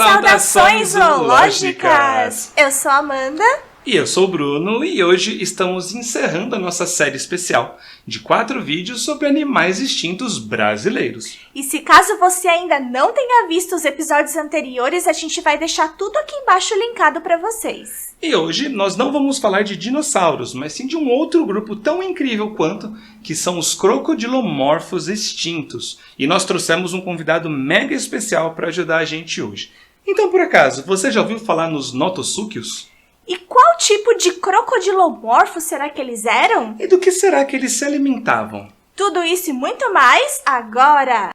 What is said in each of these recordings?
Saudações zoológicas! Eu sou a Amanda. E eu sou o Bruno, e hoje estamos encerrando a nossa série especial de 4 vídeos sobre animais extintos brasileiros. E se caso você ainda não tenha visto os episódios anteriores, a gente vai deixar tudo aqui embaixo linkado para vocês. E hoje nós não vamos falar de dinossauros, mas sim de um outro grupo tão incrível quanto, que são os crocodilomorfos extintos. E nós trouxemos um convidado mega especial para ajudar a gente hoje. Então, por acaso, você já ouviu falar nos notossúquios? E qual tipo de crocodilomorfo será que eles eram? E do que será que eles se alimentavam? Tudo isso e muito mais agora!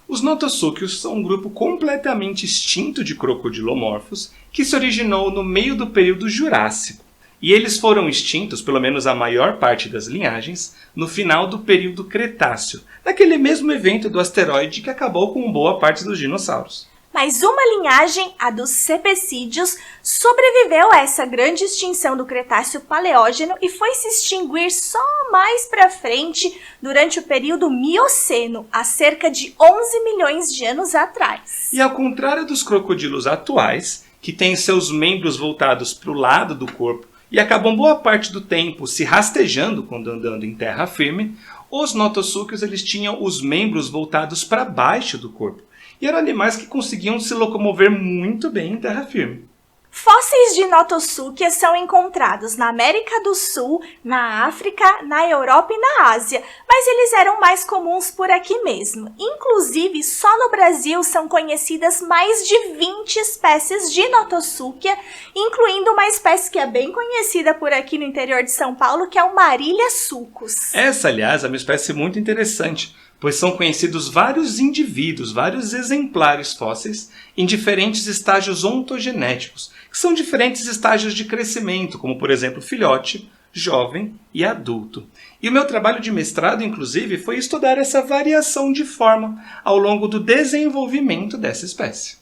Os notossúquios são um grupo completamente extinto de crocodilomorfos que se originou no meio do período Jurássico. E eles foram extintos, pelo menos a maior parte das linhagens, no final do período Cretáceo, naquele mesmo evento do asteroide que acabou com boa parte dos dinossauros. Mas uma linhagem, a dos cepecídeos, sobreviveu a essa grande extinção do Cretáceo Paleógeno e foi se extinguir só mais pra frente durante o período Mioceno, há cerca de 11 milhões de anos atrás. E ao contrário dos crocodilos atuais, que têm seus membros voltados para o lado do corpo e acabam boa parte do tempo se rastejando quando andando em terra firme, os notossúquios eles tinham os membros voltados para baixo do corpo. E eram animais que conseguiam se locomover muito bem em terra firme. Fósseis de notossúquia são encontrados na América do Sul, na África, na Europa e na Ásia, mas eles eram mais comuns por aqui mesmo. Inclusive, só no Brasil são conhecidas mais de 20 espécies de notossúquia, incluindo uma espécie que é bem conhecida por aqui no interior de São Paulo, que é o Marília sucus. Essa, aliás, é uma espécie muito interessante, pois são conhecidos vários indivíduos, vários exemplares fósseis em diferentes estágios ontogenéticos, que são diferentes estágios de crescimento, como por exemplo filhote, jovem e adulto. E o meu trabalho de mestrado, inclusive, foi estudar essa variação de forma ao longo do desenvolvimento dessa espécie.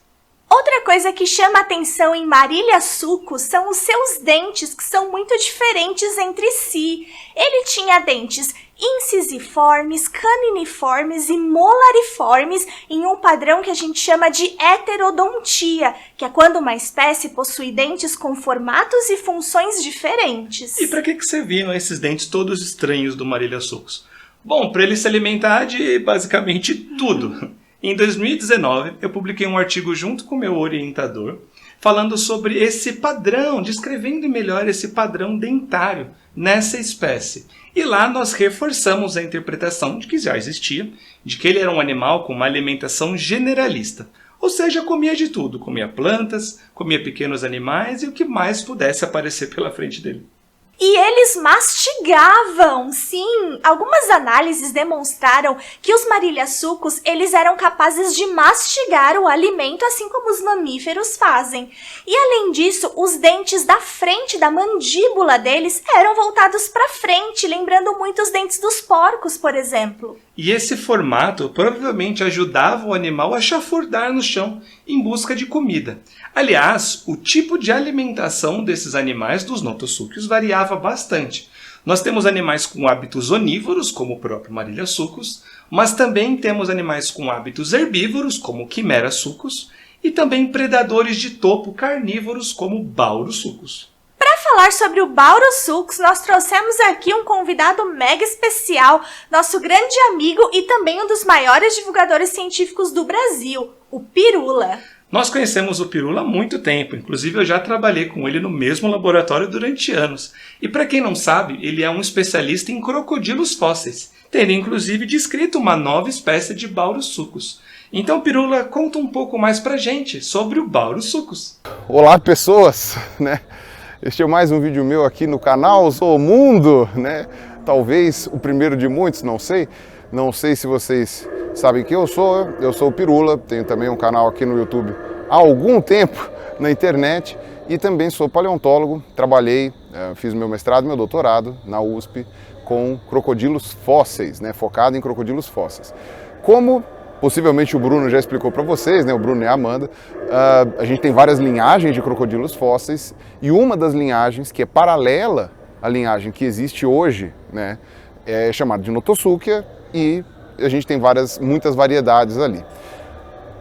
Outra coisa que chama atenção em Marília sucus são os seus dentes, que são muito diferentes entre si. Ele tinha dentes incisiformes, caniniformes e molariformes em um padrão que a gente chama de heterodontia, que é quando uma espécie possui dentes com formatos e funções diferentes. E para que serviam esses dentes todos estranhos do Marília sucus? Bom, para ele se alimentar de basicamente tudo. Em 2019, eu publiquei um artigo junto com meu orientador, falando sobre esse padrão, descrevendo melhor esse padrão dentário nessa espécie. E lá nós reforçamos a interpretação de que já existia, de que ele era um animal com uma alimentação generalista. Ou seja, comia de tudo, comia plantas, comia pequenos animais e o que mais pudesse aparecer pela frente dele. E eles mastigavam, sim! Algumas análises demonstraram que os Marília sucus, eles eram capazes de mastigar o alimento, assim como os mamíferos fazem. E além disso, os dentes da frente da mandíbula deles eram voltados para frente, lembrando muito os dentes dos porcos, por exemplo. E esse formato provavelmente ajudava o animal a chafurdar no chão em busca de comida. Aliás, o tipo de alimentação desses animais dos notossúquios variava bastante. Nós temos animais com hábitos onívoros, como o próprio Marília sucus, mas também temos animais com hábitos herbívoros, como o Quimera sucus, e também predadores de topo carnívoros, como o Bauro sucus. Para falar sobre o Bauro sucus, nós trouxemos aqui um convidado mega especial, nosso grande amigo e também um dos maiores divulgadores científicos do Brasil, o Pirula. Nós conhecemos o Pirula há muito tempo, inclusive eu já trabalhei com ele no mesmo laboratório durante anos. E para quem não sabe, ele é um especialista em crocodilos fósseis, tendo inclusive descrito uma nova espécie de Bauro sucus. Então, Pirula, conta um pouco mais pra gente sobre o Bauro sucus. Olá, pessoas, né? Este é mais um vídeo meu aqui no canal Zoomundo, né? Talvez o primeiro de muitos, não sei. Não sei se vocês sabem quem eu sou o Pirula, tenho também um canal aqui no YouTube há algum tempo na internet e também sou paleontólogo, trabalhei, fiz meu mestrado e meu doutorado na USP com crocodilos fósseis, né? Focado em crocodilos fósseis. Como possivelmente o Bruno já explicou para vocês, né? O Bruno e a Amanda, a gente tem várias linhagens de crocodilos fósseis e uma das linhagens que é paralela à linhagem que existe hoje, né? É chamada de Notosuchia e a gente tem muitas variedades ali.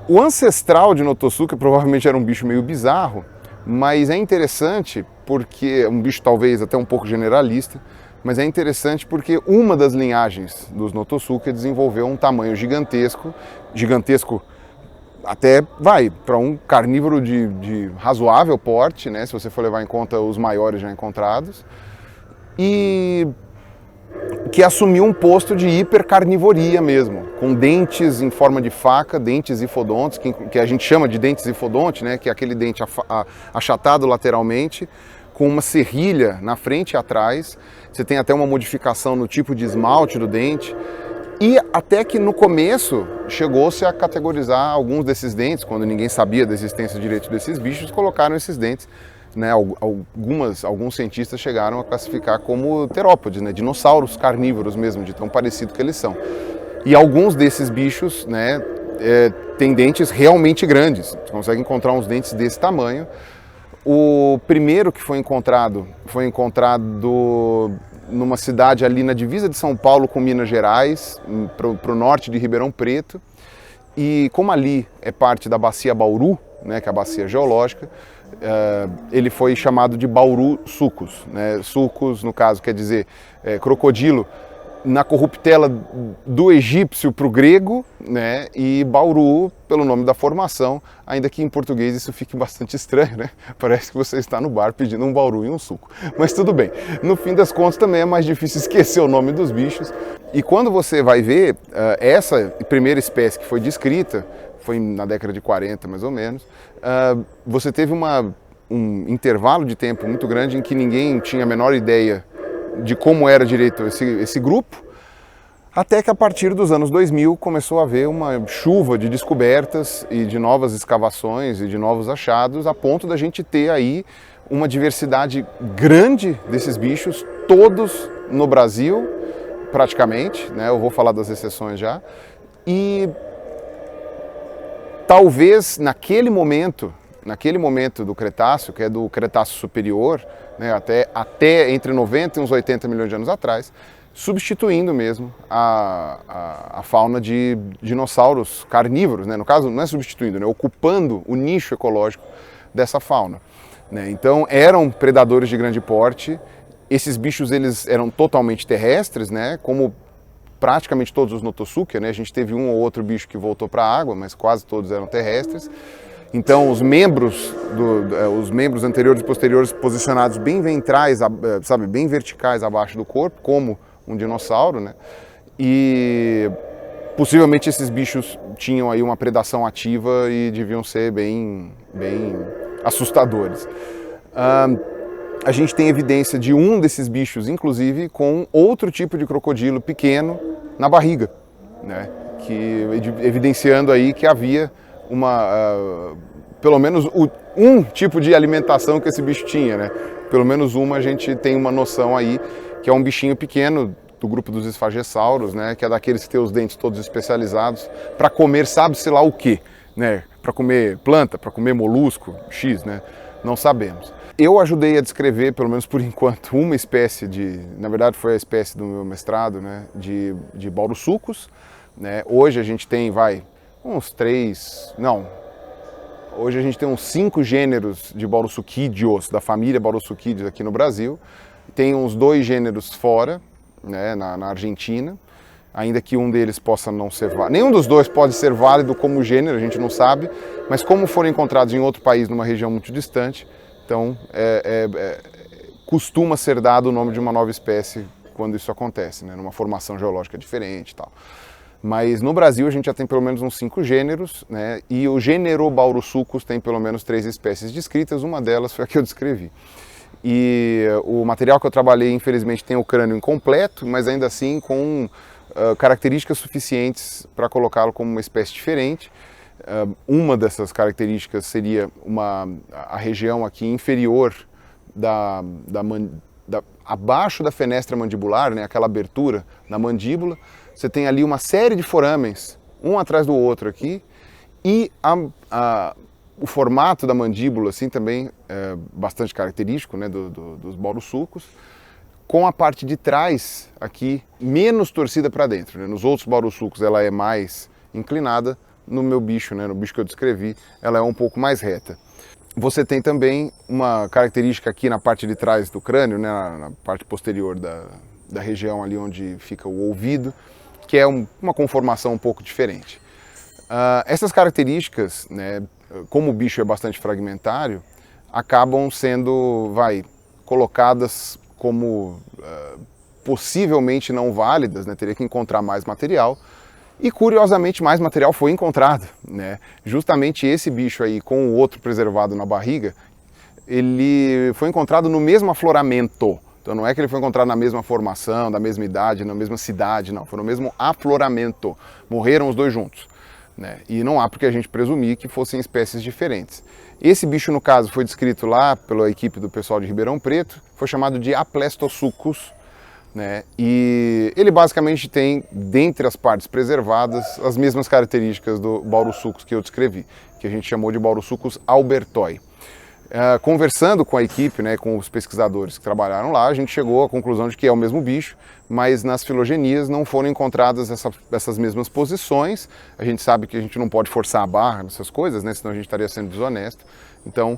O ancestral de Notosuke provavelmente era um bicho meio bizarro, mas é interessante porque, um bicho talvez até um pouco generalista, mas é interessante porque uma das linhagens dos Notosuke desenvolveu um tamanho gigantesco até vai para um carnívoro de razoável porte, né, se você for levar em conta os maiores já encontrados, e que assumiu um posto de hipercarnivoria mesmo, com dentes em forma de faca, dentes hifodontes, que a gente chama de dentes hifodonte, né, que é aquele dente achatado lateralmente, com uma serrilha na frente e atrás. Você tem até uma modificação no tipo de esmalte do dente. E até que no começo chegou-se a categorizar alguns desses dentes, quando ninguém sabia da existência direito desses bichos, colocaram esses dentes, né, alguns cientistas chegaram a classificar como terópodes, né, dinossauros carnívoros mesmo, de tão parecido que eles são. E alguns desses bichos, né, têm dentes realmente grandes, você consegue encontrar uns dentes desse tamanho. O primeiro que foi encontrado numa cidade ali na divisa de São Paulo com Minas Gerais, para o norte de Ribeirão Preto. E como ali é parte da bacia Bauru, né, que é a bacia geológica, ele foi chamado de Bauru sucus, né? Sucus, no caso, quer dizer crocodilo, na corruptela do egípcio para o grego, né? E Bauru pelo nome da formação, ainda que em português isso fique bastante estranho, né? Parece que você está no bar pedindo um Bauru e um suco. Mas tudo bem, no fim das contas também é mais difícil esquecer o nome dos bichos. E quando você vai ver essa primeira espécie que foi descrita, foi na década de 40 mais ou menos, você teve um intervalo de tempo muito grande em que ninguém tinha a menor ideia de como era direito esse grupo, até que a partir dos anos 2000 começou a haver uma chuva de descobertas e de novas escavações e de novos achados, a ponto da gente ter aí uma diversidade grande desses bichos, todos no Brasil, praticamente, né? Eu vou falar das exceções já, e talvez naquele momento do Cretáceo, que é do Cretáceo superior, né, até entre 90 e uns 80 milhões de anos atrás, substituindo mesmo a fauna de dinossauros carnívoros, né? No caso, não é substituindo, né? Ocupando o nicho ecológico dessa fauna, né? Então, eram predadores de grande porte. Esses bichos eles eram totalmente terrestres, né? Como praticamente todos os Notosuke, né? A gente teve um ou outro bicho que voltou para a água, mas quase todos eram terrestres. Então, os membros anteriores e posteriores posicionados bem ventrais, sabe, bem verticais abaixo do corpo, como um dinossauro, né? E possivelmente esses bichos tinham aí uma predação ativa e deviam ser bem assustadores. A gente tem evidência de um desses bichos, inclusive, com outro tipo de crocodilo pequeno na barriga, né? Evidenciando aí que havia pelo menos um tipo de alimentação que esse bicho tinha, né? Pelo menos uma a gente tem uma noção aí, que é um bichinho pequeno do grupo dos esfagessauros, né? Que é daqueles que tem os dentes todos especializados para comer sabe-se lá o quê, né? Para comer planta, para comer molusco, X, né? Não sabemos. Eu ajudei a descrever, pelo menos por enquanto, uma espécie na verdade foi a espécie do meu mestrado, né? De Baurossucus, né? Hoje a gente tem, hoje a gente tem uns 5 gêneros de Baurossuquídeos, da família Baurossuquídeos aqui no Brasil. Tem uns 2 gêneros fora, né, na Argentina, ainda que um deles possa não ser válido. Nenhum dos dois pode ser válido como gênero, a gente não sabe, mas como foram encontrados em outro país, numa região muito distante, então costuma ser dado o nome de uma nova espécie quando isso acontece, né, numa formação geológica diferente e tal. Mas no Brasil a gente já tem pelo menos uns 5 gêneros, né? E o gênero Baurossucus tem pelo menos 3 espécies descritas, uma delas foi a que eu descrevi. E o material que eu trabalhei, infelizmente, tem o crânio incompleto, mas ainda assim com características suficientes para colocá-lo como uma espécie diferente. Uma dessas características seria a região aqui inferior abaixo da fenestra mandibular, né? Aquela abertura da mandíbula. Você tem ali uma série de foramens, um atrás do outro aqui, e o formato da mandíbula assim, também é bastante característico, né, dos Baurossucus, com a parte de trás aqui menos torcida para dentro, né? Nos outros baurussucos ela é mais inclinada, no meu bicho, né, no bicho que eu descrevi, ela é um pouco mais reta. Você tem também uma característica aqui na parte de trás do crânio, né, na parte posterior da região ali onde fica o ouvido, que é uma conformação um pouco diferente. Essas características, né, como o bicho é bastante fragmentário, acabam sendo, colocadas como possivelmente não válidas, né, teria que encontrar mais material. E curiosamente mais material foi encontrado, né? Justamente esse bicho aí com o outro preservado na barriga, ele foi encontrado no mesmo afloramento. Então não é que ele foi encontrado na mesma formação, da mesma idade, na mesma cidade, não. Foi no mesmo afloramento. Morreram os dois juntos, né? E não há porque a gente presumir que fossem espécies diferentes. Esse bicho, no caso, foi descrito lá pela equipe do pessoal de Ribeirão Preto, foi chamado de Aplestossucus, né? E ele basicamente tem, dentre as partes preservadas, as mesmas características do Baurussucus que eu descrevi, que a gente chamou de Baurussucus albertoi. Conversando com a equipe, né, com os pesquisadores que trabalharam lá, a gente chegou à conclusão de que é o mesmo bicho, mas nas filogenias não foram encontradas essas mesmas posições. A gente sabe que a gente não pode forçar a barra nessas coisas, né, senão a gente estaria sendo desonesto. Então,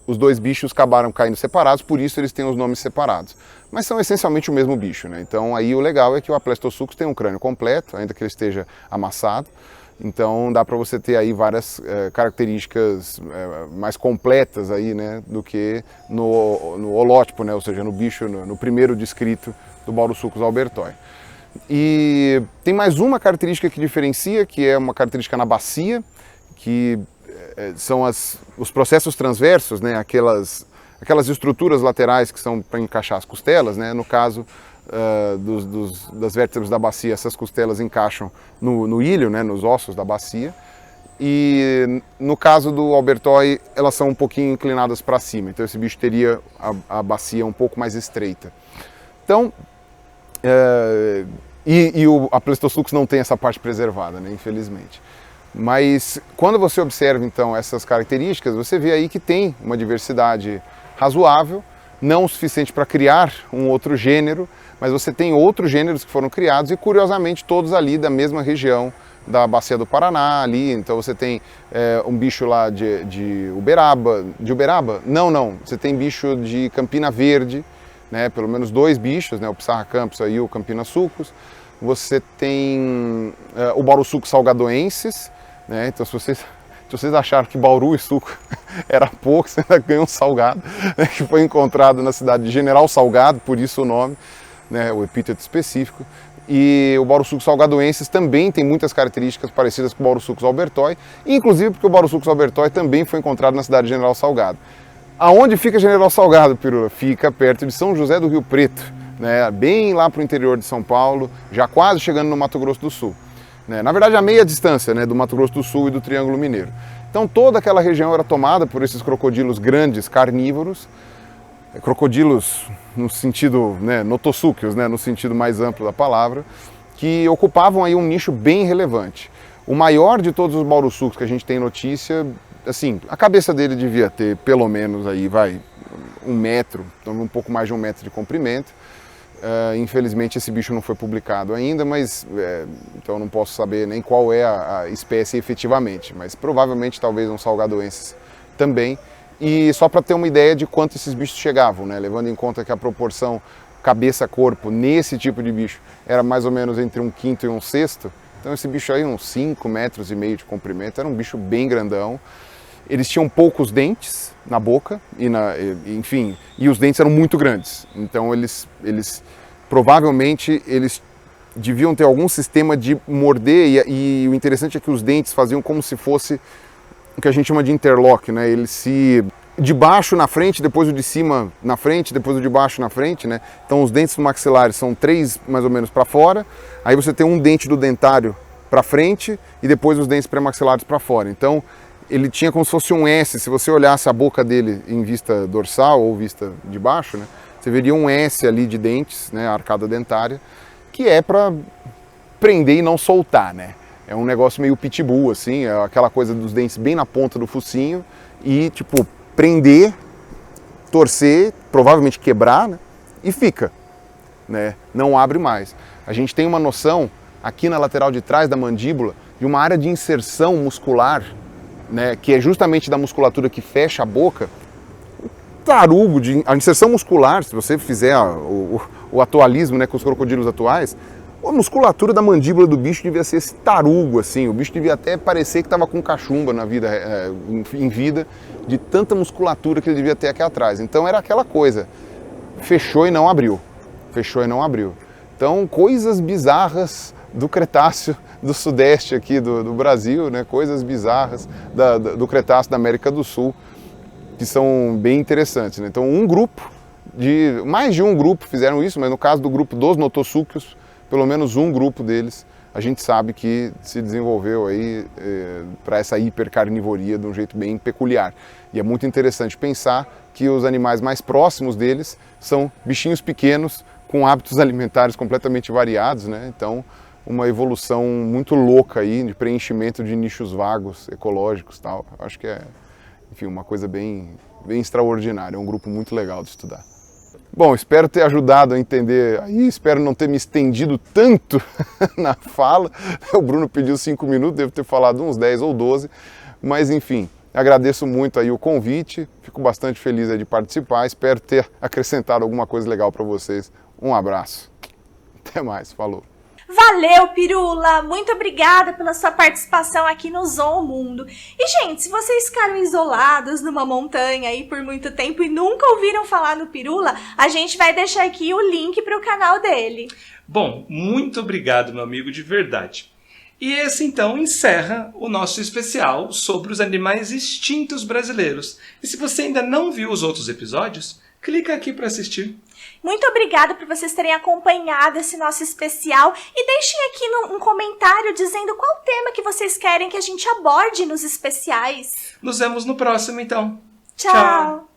os dois bichos acabaram caindo separados, por isso eles têm os nomes separados. Mas são essencialmente o mesmo bicho, né? Então aí o legal é que o Aplestossucus tem um crânio completo, ainda que ele esteja amassado. Então dá para você ter aí várias características mais completas aí, né, do que no holótipo, né? Ou seja, no bicho, no primeiro descrito do Baurussucus albertoi. E tem mais uma característica que diferencia, que é uma característica na bacia, que são os processos transversos, né, aquelas estruturas laterais que são para encaixar as costelas, né, no caso das vértebras da bacia, essas costelas encaixam no ilho, né, nos ossos da bacia, e no caso do albertoi elas são um pouquinho inclinadas para cima, então esse bicho teria a bacia um pouco mais estreita. Então, o Aplestossucus não tem essa parte preservada, né, infelizmente. Mas quando você observa então essas características, você vê aí que tem uma diversidade razoável, não o suficiente para criar um outro gênero, mas você tem outros gêneros que foram criados e curiosamente todos ali da mesma região da Bacia do Paraná ali. Então você tem um bicho lá de Uberaba, Não, você tem bicho de Campina Verde, né? Pelo menos dois bichos, né? O Psarra campus e o Campina sucus. Você tem o Baurussucus salgadoensis, né? Então se vocês acharam que Bauru e suco era pouco, você ainda ganhou um salgado, né, que foi encontrado na cidade de General Salgado, por isso o nome, né, o epíteto específico. E o Baurussucus salgadoensis também tem muitas características parecidas com o Baurussucus albertoi, inclusive porque o Baurussucus albertoi também foi encontrado na cidade de General Salgado. Aonde fica General Salgado, Pirula? Fica perto de São José do Rio Preto, né, bem lá para o interior de São Paulo, já quase chegando no Mato Grosso do Sul. Na verdade, a meia distância, né, do Mato Grosso do Sul e do Triângulo Mineiro. Então toda aquela região era tomada por esses crocodilos grandes, carnívoros, crocodilos no sentido, né, notossúquios, né, no sentido mais amplo da palavra, que ocupavam aí um nicho bem relevante. O maior de todos os baurussucos que a gente tem notícia, assim, a cabeça dele devia ter pelo menos aí, 1 metro, então um pouco mais de 1 metro de comprimento. Infelizmente esse bicho não foi publicado ainda, mas então eu não posso saber nem qual é a espécie efetivamente, mas provavelmente talvez um salgadoensis também. E só para ter uma ideia de quanto esses bichos chegavam, né? Levando em conta que a proporção cabeça-corpo nesse tipo de bicho era mais ou menos entre 1/5 e 1/6, então esse bicho aí uns 5,5 metros de comprimento, era um bicho bem grandão. Eles tinham poucos dentes na boca, enfim, e os dentes eram muito grandes. Então eles provavelmente deviam ter algum sistema de morder, e o interessante é que os dentes faziam como se fosse o que a gente chama de interlock, né? Eles de baixo na frente, depois o de cima na frente, depois o de baixo na frente, né? Então os dentes do maxilar são 3 mais ou menos para fora, aí você tem um dente do dentário para frente e depois os dentes pré-maxilares para fora. Então ele tinha como se fosse um S. Se você olhasse a boca dele em vista dorsal ou vista de baixo, né, você veria um S ali de dentes, né, a arcada dentária, que é para prender e não soltar, né? É um negócio meio pitbull, assim, é aquela coisa dos dentes bem na ponta do focinho e, tipo, prender, torcer, provavelmente quebrar, né, e fica, né? Não abre mais. A gente tem uma noção aqui na lateral de trás da mandíbula de uma área de inserção muscular, né, que é justamente da musculatura que fecha a boca. Tarugo, a inserção muscular, se você fizer o atualismo, né, com os crocodilos atuais, a musculatura da mandíbula do bicho devia ser esse tarugo, assim, o bicho devia até parecer que estava com cachumba na vida, em vida, de tanta musculatura que ele devia ter aqui atrás. Então era aquela coisa, fechou e não abriu, fechou e não abriu. Então coisas bizarras do Cretáceo do Sudeste aqui do Brasil, né, coisas bizarras do Cretáceo da América do Sul, que são bem interessantes, né? Então mais de um grupo fizeram isso, mas no caso do grupo dos notossúquios, pelo menos um grupo deles, a gente sabe que se desenvolveu aí para essa hipercarnivoria de um jeito bem peculiar. E é muito interessante pensar que os animais mais próximos deles são bichinhos pequenos com hábitos alimentares completamente variados, né? Então, uma evolução muito louca aí de preenchimento de nichos vagos, ecológicos e tal. Acho que é, enfim, uma coisa bem extraordinária, é um grupo muito legal de estudar. Bom, espero ter ajudado a entender aí, espero não ter me estendido tanto na fala. O Bruno pediu 5 minutos, devo ter falado uns 10 ou 12, mas enfim, agradeço muito aí o convite, fico bastante feliz aí de participar, espero ter acrescentado alguma coisa legal para vocês. Um abraço, até mais, falou! Valeu, Pirula! Muito obrigada pela sua participação aqui no Zoomundo. E, gente, se vocês ficaram isolados numa montanha aí por muito tempo e nunca ouviram falar no Pirula, a gente vai deixar aqui o link para o canal dele. Bom, muito obrigado, meu amigo, de verdade. E esse, então, encerra o nosso especial sobre os animais extintos brasileiros. E se você ainda não viu os outros episódios, clica aqui para assistir. Muito obrigada por vocês terem acompanhado esse nosso especial e deixem aqui um comentário dizendo qual tema que vocês querem que a gente aborde nos especiais. Nos vemos no próximo, então. Tchau!